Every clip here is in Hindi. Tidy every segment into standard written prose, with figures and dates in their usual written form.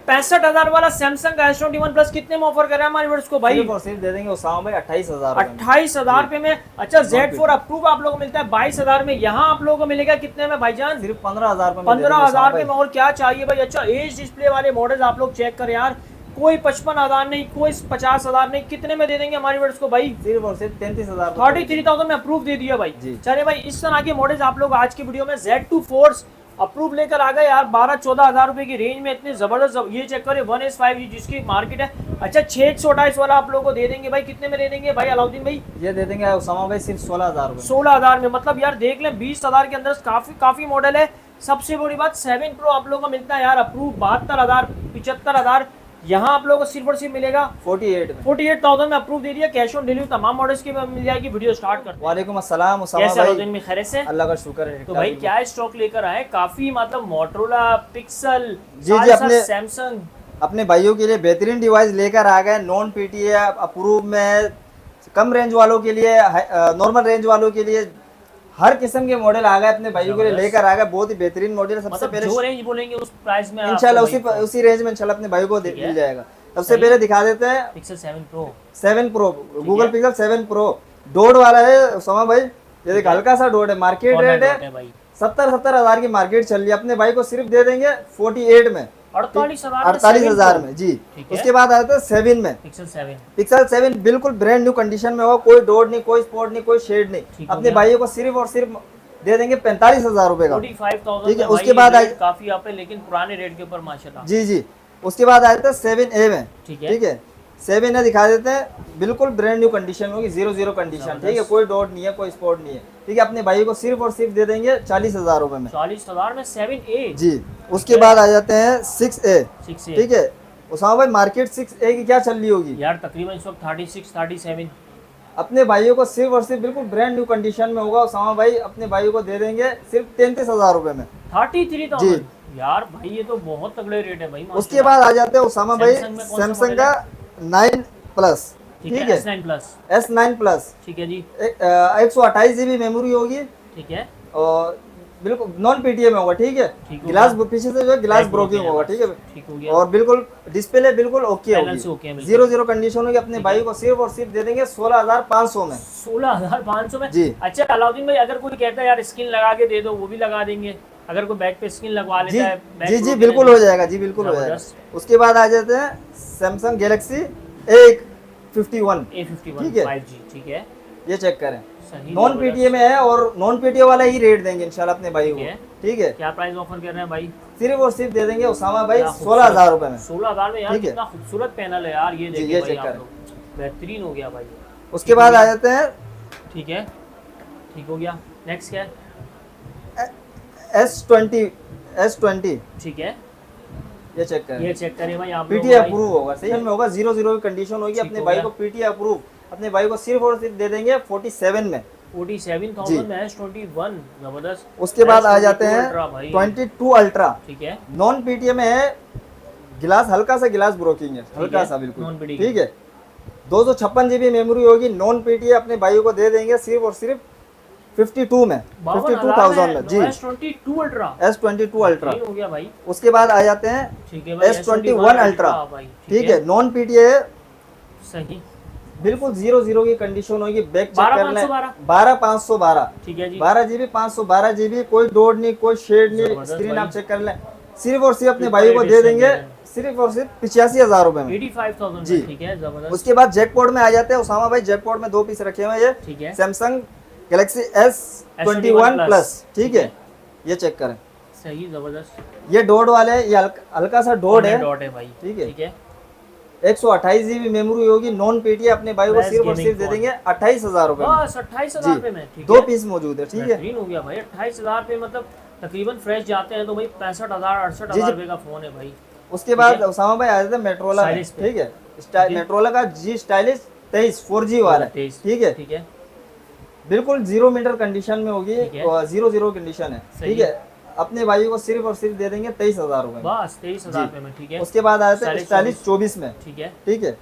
65,000 वाला सैमसंग का S21 प्लस कितने में ऑफर कर रहे हैं हमारे व्यूअर्स को भाई? सिर्फ और सिर्फ दे देंगे उसामा भाई 28,000 28,000 रुपए में। अच्छा Z4 अप्रूव आप लोगों को मिलता है 22,000 में, यहाँ आप लोगों को मिलेगा कितने में भाईजान? सिर्फ 15,000 में। 15,000 रुपए में। और क्या चाहिए भाई? अच्छा एज डिस्प्ले वाले मॉडल आप लोग चेक करें यार, कोई 55,000 नहीं, कोई 50,000 नहीं, कितने में दे देंगे हमारे व्यूअर्स को भाई? सिर्फ और सिर्फ 33,000 33,000 में अप्रूव दे दिया भाई। चलिए भाई, इस तरह के मॉडल्स आप लोग आज की वीडियो में Z2 फोर्स अप्रूव लेकर आ गए यार 12-14,000 रुपए की रेंज में, इतने जबरदस्त। ये चेक करें 1S5 जिसकी मार्केट है। अच्छा 628 वाला आप लोगों को दे देंगे भाई, कितने में दे देंगे भाई अलाउद्दीन भाई? ये दे देंगे उसामा भाई सिर्फ 16,000 16,000 में। मतलब यार देख लें 20,000 के अंदर काफी मॉडल है। सबसे बड़ी बात 7 Pro आप लोगों को मिलता है यार अप्रूव 72,000, 75,000। यहाँ आप लोगों को सिर्फ और सिर्फ मिलेगा 48,000 में अप्रूव दे दिया। कैश ऑन डिलीवरी तमाम मॉडल्स की मिल जाएगी। वीडियो स्टार्ट करते हैं। वालेकुम अस्सलाम उसामा कैसे भाई? दिन में खैरियत से? अल्लाह का शुक्र है। तो भाई क्या स्टॉक लेकर आए? काफी मतलब मोटरोला, पिक्सल, जी अपने सैमसंग अपने भाइयों के लिए बेहतरीन डिवाइस लेकर आ गए। नॉन पीटीए अप्रूव में, कम रेंज वालों के लिए, नॉर्मल रेंज वालों के लिए हर किस्म के मॉडल आ गए अपने भाइयों के लिए लेकर आ गए। बहुत ही बेहतरीन मॉडल है। सबसे पहले जो रेंज बोलेंगे उस प्राइस में इंशाल्लाह उसी रेंज में इंशाल्लाह अपने भाइयों को मिल जाएगा। सबसे पहले दिखा देते हैं pixel 7 Pro। 7 Pro Google pixel 7 Pro डोड वाला है उसामा भाई। ये देख हल्का सा डोड है। मार्केट रेट है 70,000 की मार्केट चल रही है। अपने भाई को सिर्फ दे देंगे 48 में, 48,000 में जी। उसके बाद आता है 7 में, पिक्सल 7 बिल्कुल ब्रांड न्यू कंडीशन में होगा। कोई डॉट नहीं, कोई स्पॉट नहीं, कोई शेड नहीं। अपने भाइयों को सिर्फ और सिर्फ दे देंगे 45,000 रुपए का। 45,000 ठीक है। उसके बाद काफी आप लेकिन पुराने रेट के ऊपर माशाल्लाह। जी। उसके बाद आया था 7A में। ठीक है 7A दिखा देते हैं। बिल्कुल ब्रांड न्यू कंडीशन होगी, 0 कंडीशन। ठीक है, कोई डॉट नहीं है, कोई स्पॉट नहीं है। ठीक है, अपने भाई को सिर्फ और सिर्फ दे देंगे 40,000 रुपए में। 40,000 में 7A जी। उसके बाद आ जाते हैं 6A। ठीक है उसामा भाई, मार्केट 6A की क्या चल रही होगी यार? तकरीबन इस वक्त 36, 37। अपने भाइयों को सिर्फ और सिर्फ बिल्कुल ब्रांड न्यू कंडीशन में होगा। उसामा भाई अपने भाइयों को दे देंगे सिर्फ 33,000 रुपए में। 33,000 यार भाई, ये तो बहुत तगड़े रेट है भाई। उसके बाद आ जाते हैं उसामा भाई सैमसंग का 9 प्लस। ठीक है S9 प्लस। ठीक है जी। 128 GB मेमोरी होगी। ठीक है। और बिल्कुल नॉन पीटीए में होगा। ठीक है, गिलास पीछे से जो है गिलास ब्रोकिंग होगा। ठीक है, और बिल्कुल डिस्प्ले बिल्कुल ओके होगी। 0 कंडीशन होगी। अपने भाई को सिर्फ और सिर्फ दे देंगे 16,500 में। 16,500 में जी। अच्छा अलाउद्दीन भाई, अगर कोई कहता है यार स्किन लगा के दे दो, वो भी लगा देंगे। अगर कोई बैक पे स्किन लगवा लेता है जी बिल्कुल हो जाएगा। जी बिल्कुल हो जाएगा। उसके बाद आ जाते हैं सैमसंग गैलेक्सी A51। ठीक है 5G। ठीक है, ये चेक करें। नॉन पीटीए में है और नॉन पीटीए वाला ही रेट देंगे इंशाल्लाह अपने भाई को। ठीक है, क्या प्राइस ऑफर कर रहे हैं भाई? सिर्फ और सिर्फ दे देंगे उसामा भाई 16,000 रुपए में। 16,000 में यार कितना खूबसूरत पैनल है यार। ये देखिए भाई आप लोग, बेहतरीन हो गया भाई। उसके बाद आ जाते हैं ठीक है, ठीक हो गया। नेक्स्ट क्या है? S20। ठीक है, ये चेक करें। ये चेक करें भाई आप। पीटीए अप्रूव होगा, सही में होगा। 0 की कंडीशन होगी। अपने भाई को पीटीए अप्रूव, अपने भाई को सिर्फ और सिर्फ दे देंगे 47 में। 47,000 में S21 जबरदस्त। उसके बाद आ जाते हैं 22 अल्ट्रा। ठीक है, नॉन पीटीए में है। गिलास हल्का सा गिलास ब्रोकिंग है, हल्का सा बिल्कुल। ठीक है, 256 GB मेमोरी होगी। नॉन पीटीए अपने भाइयों को दे देंगे सिर्फ और सिर्फ 52 में, 52,000 में जी। S22 अल्ट्रा हो गया भाई। उसके बाद आ जाते हैं S21 अल्ट्रा। ठीक है, नॉन पीटीए सही, बिल्कुल 0 की कंडीशन होगी। बैक चेक कर लें। 12,512। ठीक है जी। 12 GB 512 GB, कोई डॉट नहीं, कोई शेड नहीं। स्क्रीन आप चेक कर लें। सिर्फ और सिर्फ अपने भाई को दे देंगे सिर्फ और सिर्फ 85,000 रुपए में। 85,000 जी। ठीक है, जबरदस्त। उसके बाद जैकपॉट में आ जाते हैं उसामा भाई। जैकपॉट में 2 पीस रखे हुए हैं। ठीक है, सैमसंग गैलेक्सी S21 प्लस। ठीक है, ये चेक करें। सही, जबरदस्त। ये डॉट वाले, ये हल्का सा डॉट है भाई। ठीक है, ठीक है। 128 GB मेमोरी होगी। नॉन पीटीए अपने भाई को सिर्फ और सिर्फ दे देंगे 28,000 रुपए में। बस 28,000 रुपए में। ठीक है, 2 पीस मौजूद है। ठीक है, बेहतरीन हो गया भाई। 28,000 पे मतलब तकरीबन फ्रेश जाते हैं तो भाई 65,000 68,000 रुपए का फोन है भाई। उसके बाद उसामा भाई आ जाते हैं मेट्रोला। ठीक है, मेट्रोला का G स्टाइलिश 23 4G वाला। ठीक है, ठीक है, बिल्कुल 0 मीटर कंडीशन में होगी। 0 कंडीशन है। ठीक है, अपने भाई को सिर्फ और सिर्फ दे देंगे 23,000 रुपए। बस 23,000 रुपए में। ठीक है, उसके बाद आ जाते हैं स्टाइलिश 24 में। ठीक है, ठीक है,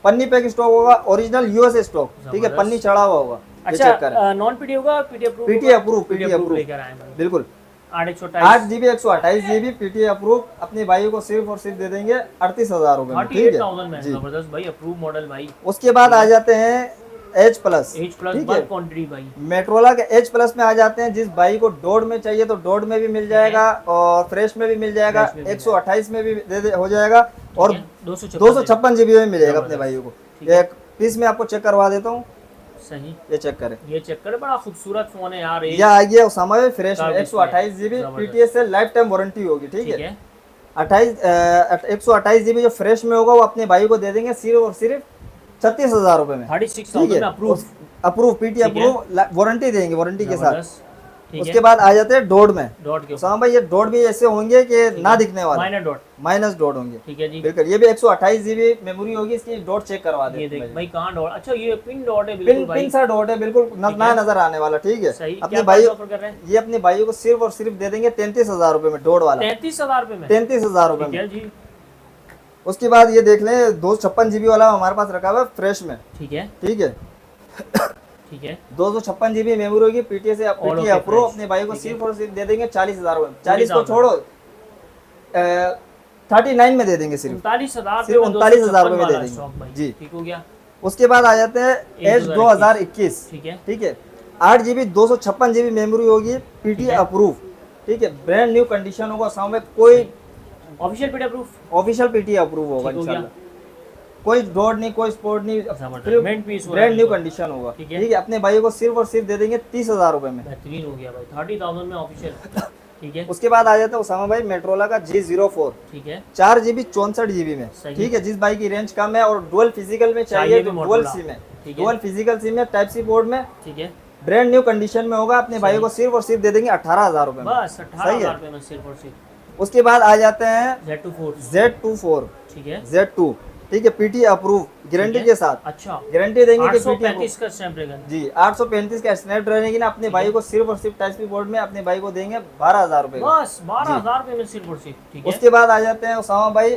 पन्नी पैक स्टॉक होगा, ओरिजिनल यूएस स्टॉक। ठीक है, पन्नी चढ़ा हुआ होगा। अच्छा नॉन पीटीए होगा, पीटीए अप्रूव लेकर आए बिल्कुल। 8 GB 128 GB पीटी अप्रूव अपने भाई को सिर्फ और सिर्फ दे देंगे 38,000 रुपए में, ठीक 38,000 में है जी। जबरदस्त भाई, अप्रूव मॉडल भाई। उसके बाद आ जाते हैं H प्लस, एच प्लस ठीक है। बल्क क्वांटिटी भाई, मेट्रोला के H प्लस में आ जाते हैं, जिस भाई को डोड में चाहिए तो डोड में भी मिल जाएगा और फ्रेश में भी मिल जाएगा, फ्रेश में भी 128 में भी हो जाएगा और 256 256 GB में मिलेगा अपने जबरदस्त। भाई को। ठीक है। एक पीस में आपको चेक करवा देता हूँ, सही, ये चेक करें। ये चेक करे, बड़ा खूबसूरत फोन है यार। यह आ गया उसामा में फ्रेश में इसमें 128 GB जबरदस्त। पीटीएस से लाइफ टाइम वारंटी होगी, ठीक ठीक है। है 128 GB जो फ्रेश में होगा वो अपने भाई को दे देंगे सिर्फ और सिर्फ 36,000 रुपए में, 36,000 ठीक में है। अप्रूव, अप्रूव पीटी ठीक है। अप्रूव वारंटी देंगे, वारंटी के साथ। जबरदस्त। ठीक उसके है, बाद आ जाते हैं डॉट में। डॉट के उसामा भाई ये डॉट भी ऐसे होंगे कि ना दिखने वाले, माइनर डॉट, माइनस डॉट होंगे, ठीक है जी। बिल्कुल। ये भी 128 GB मेमोरी होगी, इसकी डॉट चेक करवा ये देते देख हैं भाई कहाँ डॉट, अच्छा ये पिन डॉट है बिल्कुल पिन भाई, पिन सा डॉट है, बिल्कुल ना नजर आने वाला, ठीक है। सही। अपने क्या भाई ऑफर कर रहे हैं? ये अपने भाई को सिर्फ और सिर्फ दे देंगे 33,000 रुपए में, डॉट वाला 33,000 रुपए में, 33,000 रुपए ठीक में। है जी। उसके बाद ये देख लें 256 GB वाला हमारे पास रखा हुआ है फ्रेश में, ठीक है, ठीक है। ठीक है, 256 GB मेमोरी होगी, पीटी से All PT okay approve fresh, अपने भाई को ठीक है। सिर्फ और सिर्फ दे देंगे 40,000 रुपए। 40 को 40,000 छोड़ो 39 में दे देंगे सिर्फ। 39,000 सिर्फ 39,000 रुपए में दे देंगे जी। ठीक हो गया। उसके बाद आ जाते हैं H 2021, ठीक है, ठीक है। 8 GB 256 GB मेमोरी होगी, पीटी ठीक है। अप्रूव, ठीक है। ब्रांड न्यू कंडीशन होगा, सामने कोई official PD approve, official PT approve होगा ठीक हो गया। इंशाल्लाह। कोई डॉट नहीं, कोई स्पॉट नहीं, जबरदस्त, मेंट पीस ब्रांड न्यू कंडीशन होगा, ठीक ठीक है। है। अपने भाई को सिर्फ और सिर्फ दे देंगे 30,000 रुपए में। बेहतरीन हो गया भाई, 30,000 में ऑफिशियल, ठीक है, उसके बाद आ जाता है उसामा भाई मेट्रोला का G04, ठीक है। 4 GB 64 GB में, सही। ठीक है। जिस भाई की रेंज कम है और डुअल फिजिकल में चाहिए चाहिए तो भी डुअल Motorola, सिम है, ठीक है। डुअल फिजिकल सिम है, टाइप सी बोर्ड में, ठीक है, ब्रांड न्यू कंडीशन में होगा। अपने भाई सही। को सिर्फ और सिर्फ दे देंगे 18,000 रुपए में, बस सही 18,000 है। रुपए में सिर्फ और सिर्फ। उसके बाद आ जाते हैं Z24, Z24, ठीक है, Z2, ठीक है। पीटी अप्रूव गारंटी ठीक है। के साथ, अच्छा गारंटी देंगे कि पीटी 835 का स्नैपड्रैगन, जी 835 का स्नैपड्रैगन की ना अपने भाई को सिर्फ और सिर्फ टाइप सी बोर्ड में अपने भाई को देंगे 12,000 रुपए का। बस 12,000 रुपए में सिर्फ और सिर्फ, ठीक है। उसके बाद आ जाते हैं उसामा भाई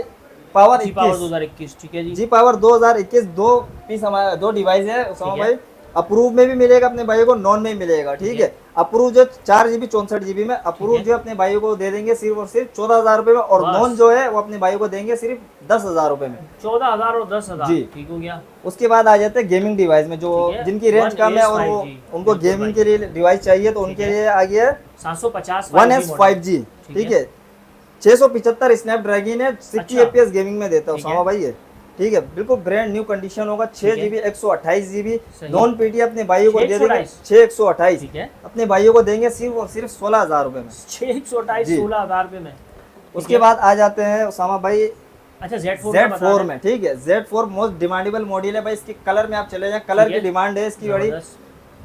पावर जी पावर 21, 2021, ठीक है जी। जी पावर 2021, दो पीस हमारे, दो डिवाइस है उसामा ठीक है। भाई। अप्रूव में भी मिलेगा अपने भाई को, नॉन में भी मिलेगा, ठीक है। अप्रूव जो 4 GB 64 GB में, अप्रूव है। जो अपने भाई को दे देंगे सिर्फ और सिर्फ 14,000 रुपए में, और बस। नॉन जो है वो अपने भाई को देंगे सिर्फ 10,000 रुपए में। 14,000 और 10,000, जी। ठीक हो गया। उसके बाद आ जाते हैं गेमिंग डिवाइस में, जो ठीक है। जिनकी रेंज 1S कम है और वो 5G, उनको बिल्कुल गेमिंग भाई। के लिए डिवाइस चाहिए तो उनके है। लिए आ गया है 750 1S 5G, ठीक ठीक है। है। 675 स्नैपड्रैगन है, 60 अच्छा। FPS गेमिंग में देता है ठीक उसामा है। भाई ये, ठीक है। बिल्कुल ब्रांड न्यू कंडीशन होगा, 6 ठीक है। GB 128 GB सही। नॉन पीटी अपने भाइयों को दे देंगे 628, 6 ठीक है। अपने भाइयों को देंगे सिर्फ और सिर्फ 16,000 रुपए में। 628 जी। 16,000 रुपए में। उसके बाद आ जाते हैं उसामा भाई अच्छा Z4 Z4 में, ठीक है। Z4 मोस्ट डिमांडेबल मॉडल है भाई। इसके कलर में आप चले जाए, कलर ठीक की है। डिमांड है इसकी बड़ी।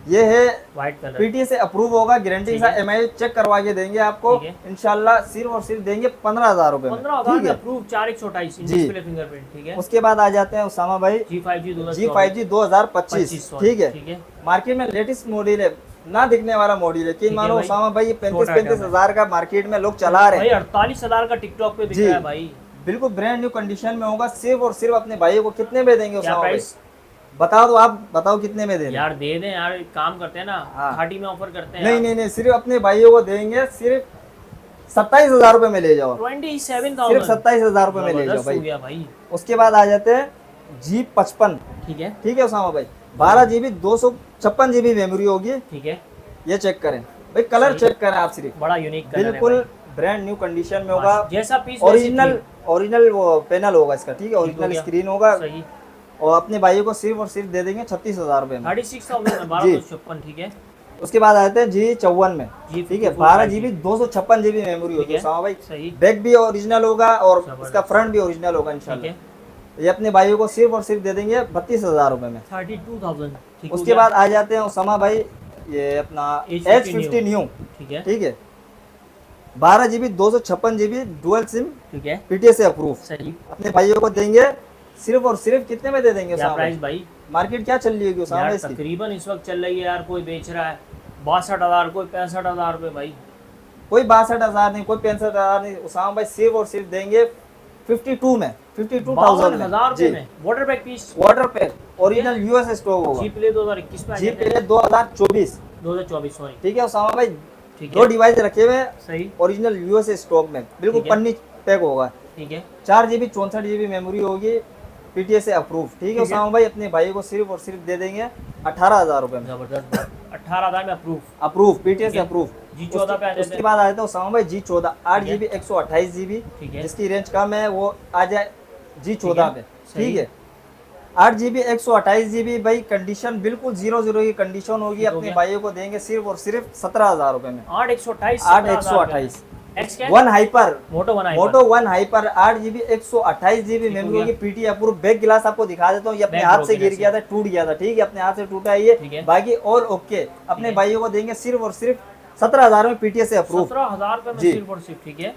ये है व्हाइट कलर, पीटी से अप्रूव होगा, गारंटी के ठीक साथ है। MI चेक करवा के देंगे आपको ठीक है। इंशाल्लाह। सिर्फ और सिर्फ देंगे 15,000 रुपए में, 15,000 ठीक में है। अप्रूव 4128 जी। डिस्प्ले फिंगरप्रिंट, ठीक है। उसके बाद आ जाते हैं उसामा भाई G5G G5G 2025, ठीक है। ठीक है। मार्केट में लेटेस्ट मॉडल है, ना दिखने वाला मॉडल है, ठीक कि है मानो भाई। उसामा भाई ये छोटा 35 हजार का मार्केट में लोग चला रहे भाई हैं। 48,000 का टिकटॉक पे बिक जी। रहा है भाई। बिल्कुल ब्रांड न्यू कंडीशन में होगा। सिर्फ और सिर्फ अपने भाइयों को कितने में देंगे क्या उसामा भाई? प्राइस? बताओ तो, आप बताओ कितने में देंगे? यार दे दें यार, एक काम करते हैं ना, हाँ। 30 में ऑफर करते हैं। नहीं नहीं नहीं, सिर्फ अपने भाइयों को देंगे सिर्फ 27,000 रुपए में ले जाओ, 27,000 सिर्फ 27,000 रुपए में ले जाओ जबरदस्त हो भाई। गया भाई। उसके बाद आ जाते हैं G55, ठीक है, ठीक है उसामा भाई। 12 GB 256 GB मेमोरी होगी, ठीक है। ये चेक करें भाई, कलर सही। चेक करें आप सिर्फ। बड़ा यूनिक कलर है बिल्कुल भाई। ब्रांड न्यू कंडीशन में होगा, जैसा पीस ओरिजिनल वो पैनल होगा इसका, ठीक है। हो ओरिजिनल गया। स्क्रीन होगा, सही। और अपने भाइयों को सिर्फ और सिर्फ दे देंगे 36,000 रुपए में। 36,000 में जी। 1256, ठीक है। उसके बाद आ जाते हैं G54 में, G54 ठीक है। 12 GB 256 GB मेमोरी ठीक होगी है। उसामा भाई। सही, बैक भी ओरिजिनल होगा और जबरदस्त। इसका फ्रंट भी ओरिजिनल होगा ठीक इंशाल्लाह। है। ये अपने भाइयों को सिर्फ और सिर्फ दे देंगे 32,000 रुपए में। 32,000, ठीक हो उसके गया। बाद आ जाते हैं उसामा भाई ये अपना H50 न्यू, ठीक है, ठीक है। 12 GB 256 GB डुअल सिम, ठीक है। पीटीए से अप्रूव, सही। अपने भाइयों को देंगे सिर्फ और सिर्फ कितने में दे देंगे क्या उसामा प्राइस भाई? भाई? मार्केट क्या चल रही है उसामा यार भाई इसकी? तकरीबन इस वक्त चल रही है यार, कोई बेच रहा है 62,000, कोई 65,000 रुपए भाई। कोई 62,000 नहीं, कोई 65,000 नहीं उसामा भाई। सिर्फ और सिर्फ देंगे 52 में, 52,000 में 52,000 रुपए जी। में water pack piece. Water pack original US stock होगा, जी प्ले 2021 में आ जी जाते हैं। पे 2024, 2024 सॉरी। ठीक है उसामा भाई। ठीक दो है डिवाइस रखे हुए हैं सही ओरिजिनल यूएसए स्टॉक में, बिल्कुल ठीक है। पन्नी पैक होगा। ठीक है 4 GB 64 GB मेमोरी होगी, पीटीए से अप्रूव। ठीक है ठीक है। उसामा भाई, अपने भाई को सिर्फ और सिर्फ दे देंगे 18,000 रुपए में, जबरदस्त बात 18,000 में अप्रूव अप्रूव पीटीए ठीक से है। अप्रूव। G14 पे आ जाते उसके हैं। बाद आ जाता है उसामा भाई G14 ठीक है। 8 GB 128 GB, ठीक है जिसकी रेंज कम है वो आ जाए G14 पे। सही। ठीक है 8 GB 128 GB भाई, कंडीशन बिल्कुल 0 की कंडीशन होगी, ठीक हो अपने गया। भाइयों को देंगे सिर्फ और सिर्फ 17,000 रुपए में। 8/128 8 128 एक्स क्या वन हाइपर मोटो बना मोटो 1 हाइपर 8 GB 128 GB ठीक हो मेमोरी होगी, गया। PT approve. बैक गिलास आपको दिखा देता हूँ, ये अपने बैक हाथ से ब्रोकन गिर ऐसे। गया था, टूट गया था। ठीक है अपने हाथ से टूटा है ठीक ये, है। बाकी और ओके। अपने है। भाइयों को देंगे सिर्फ और सिर्फ 17,000 में पीटीए से अप्रूव। 17,000 रुपए में जी। सिर्फ और सिर्फ ठीक है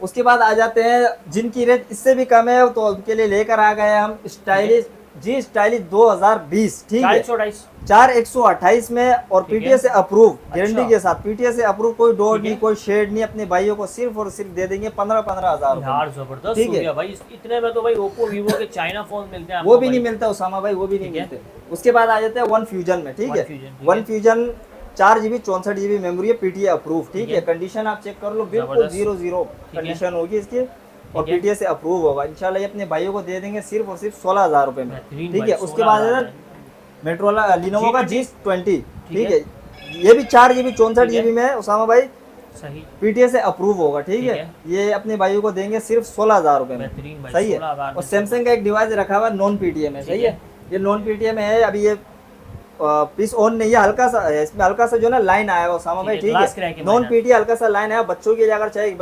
उसके बाद आ जाते हैं जिनकी रेंज इससे भी कम है, तो उनके लिए लेकर आ गए हम स्टाइलिश जी स्टाइलिश 2020। ठीक है 428 4 128 में और ठीक है। पीटीए से अप्रूव, गारंटी अच्छा। के साथ पीटीए से अप्रूव, कोई डॉट ठीक है। नहीं कोई शेड नहीं। अपने भाइयों को सिर्फ और सिर्फ दे देंगे 15,000 रुपए। यार जबरदस्त ठीक हो है। गया भाई इतने में तो भाई ओप्पो वीवो के चाइना फोन मिलते हैं वो आपको भी नहीं भाई। मिलता उसामा भाई, वो भी नहीं ठीक है। मिलते। उसके बाद आ जाते हैं वन फ्यूजन में। ठीक One है Fusion, ठीक वन है। फ्यूजन 4 GB 64 GB मेमोरी है, पीटीए अप्रूव। ठीक ठीक है है। कंडीशन आप चेक कर लो, बिल्कुल जबरदस्त। 0 है। कंडीशन होगी इसकी, और ठीक है। पीटीए से अप्रूव होगा इंशाल्लाह। ये अपने भाइयों को दे देंगे सिर्फ और सिर्फ 16,000 रुपए में। बेहतरीन ठीक भाई, है उसके बाद 16,000 है में। मेट्रोला लिनोवो का G20 G20। ठीक है ये भी 4 GB 64 ठीक है। GB में है उसामा भाई, सही पीटीए से अप्रूव होगा। ठीक ठीक है है। ये अपने भाइयों को देंगे सिर्फ 16,000 रुपए में। बेहतरीन भाई सही है 16,000 और में सैमसंग का एक डिवाइस रखा हुआ है नॉन पीटीए में। ठीक सही है। है ये नॉन पीटीए में है, अभी ये पीस ऑन नहीं है, हल्का सा है इसमें, हल्का सा जो ना लाइन आया हुआ उसामा भाई। ठीक glass crack है है नॉन माइनर। पीटीए हल्का सा लाइन आया, बच्चों के लिए अगर चाहिए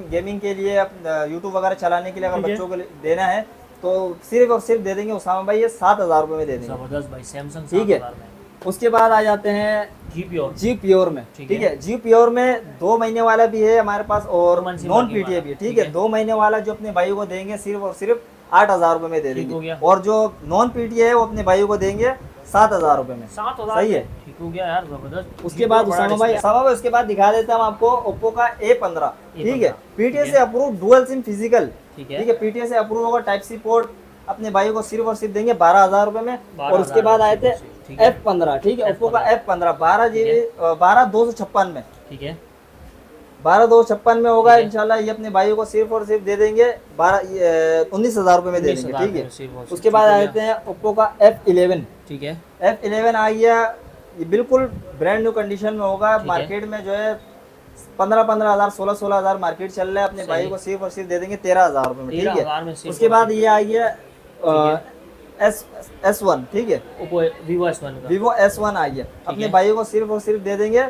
गेमिंग के लिए यूट्यूब वगैरह चलाने के लिए अगर ठीक है। बच्चों को देना है तो सिर्फ और सिर्फ दे देंगे उसामा भाई, ये 7,000 रुपए में दे देंगे। जबरदस्त भाई सैमसंग ठीक है। 7,000 में उसके बाद आ जाते हैं जी प्योर जी प्योर में। ठीक ठीक है। है जी प्योर में 2 महीने वाला भी है हमारे पास और 2 मंथ नॉन की पीटीए वाला। भी है। ठीक ठीक है है। 2 महीने वाला जो अपने भाइयों को देंगे सिर्फ और सिर्फ 8,000 रुपए में दे ठीक हो देंगे, गया। और जो नॉन पीटीए है वो अपने भाइयों को देंगे 7,000 रुपए में। 7,000 सही है। ठीक हो गया यार जबरदस्त उसके बाद उसामा भाई उसके बाद दिखा देता हूँ आपको ओप्पो का A15। ठीक है पीटीए ठीक से है। Approve dual SIM physical. ठीक है ठीक है पीटीए से अप्रूव होगा, टाइप सी पोर्ट अपने भाइयों को सिर्फ और सिर्फ देंगे 12,000 रुपए में। और उसके बाद आए थे ठीक है। F15। ठीक है ओप्पो का F15 12 ठीक है। GB 12,256 में, ठीक है 12,256 में होगा ठीक है। इंशाल्लाह। ये अपने भाइयों को सिर्फ और सिर्फ दे देंगे 19,000 रुपए में दे देंगे। 19,000 ठीक है में सिर्फ और सिर्फ, उसके ठीक बाद हो आते गया। हैं ओप्पो का F11। ठीक है F11 आ गया, ये बिल्कुल ब्रांड न्यू कंडीशन में होगा। ठीक है। मार्केट में जो है 15,000 16,000 मार्केट चल रहा है, अपने सही। भाई को सिर्फ और सिर्फ दे देंगे 13,000 रुपए में। ठीक 13,000 में है सिर्फ उसके और बाद सिर्फ। ये आ गया S1। ठीक है ओप्पो वीवो S1 का Vivo S1 आ गया, अपने है। भाई को सिर्फ और सिर्फ दे देंगे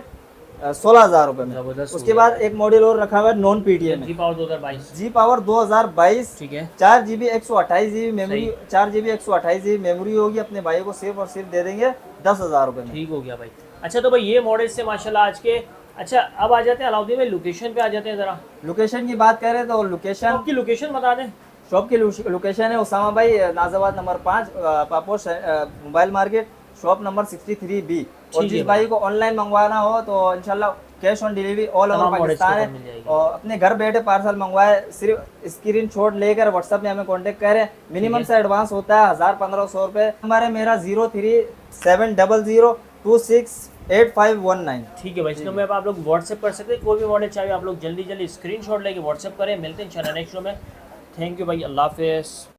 16,000 रुपए में। जबरदस्त उसके हो बाद गया। एक मॉडल और रखा हुआ है नॉन पीटीए में, जी पावर 2022 जी पावर 2022। ठीक है 4 GB 128 GB मेमोरी, सही। 4 GB 128 GB मेमोरी होगी, अपने भाई को सिर्फ और सिर्फ दे देंगे 10,000 रुपए में। ठीक हो गया भाई। अच्छा तो भाई ये मॉडल से माशाल्लाह आज के। अच्छा अब आ जाते हैं अलाउद्दीन भाई लोकेशन पे आ जाते हैं जरा। लोकेशन की बात करें तो लोकेशन आपकी लोकेशन बता दें। शॉप की लोकेशन है उसामा भाई Nazimabad number 5 Paposh mobile market, shop number 63B। और ठीक जिस है भाई को ऑनलाइन मंगवाना हो तो इंशाल्लाह cash on delivery all over तमाम मॉडल्स पाकिस्तान के ऊपर मिल है। जाएगी। और अपने घर बैठे पार्सल मंगवाए, सिर्फ स्क्रीनशॉट लेकर व्हाट्सएप में हमें कांटेक्ट करें। मिनिमम से एडवांस होता है 1,000-1,500 रुपए। हमारे मेरा 03-700-268519। ठीक है भाई इस नंबर पर आप लोग व्हाट्सएप कर सकते हैं, कोई भी मॉडल चाहिए आप लोग जल्दी जल्दी स्क्रीनशॉट लेके व्हाट्सएप करें। मिलते हैं इंशाल्लाह नेक्स्ट वीडियो में। थैंक यू भाई, अल्लाह हाफिज़।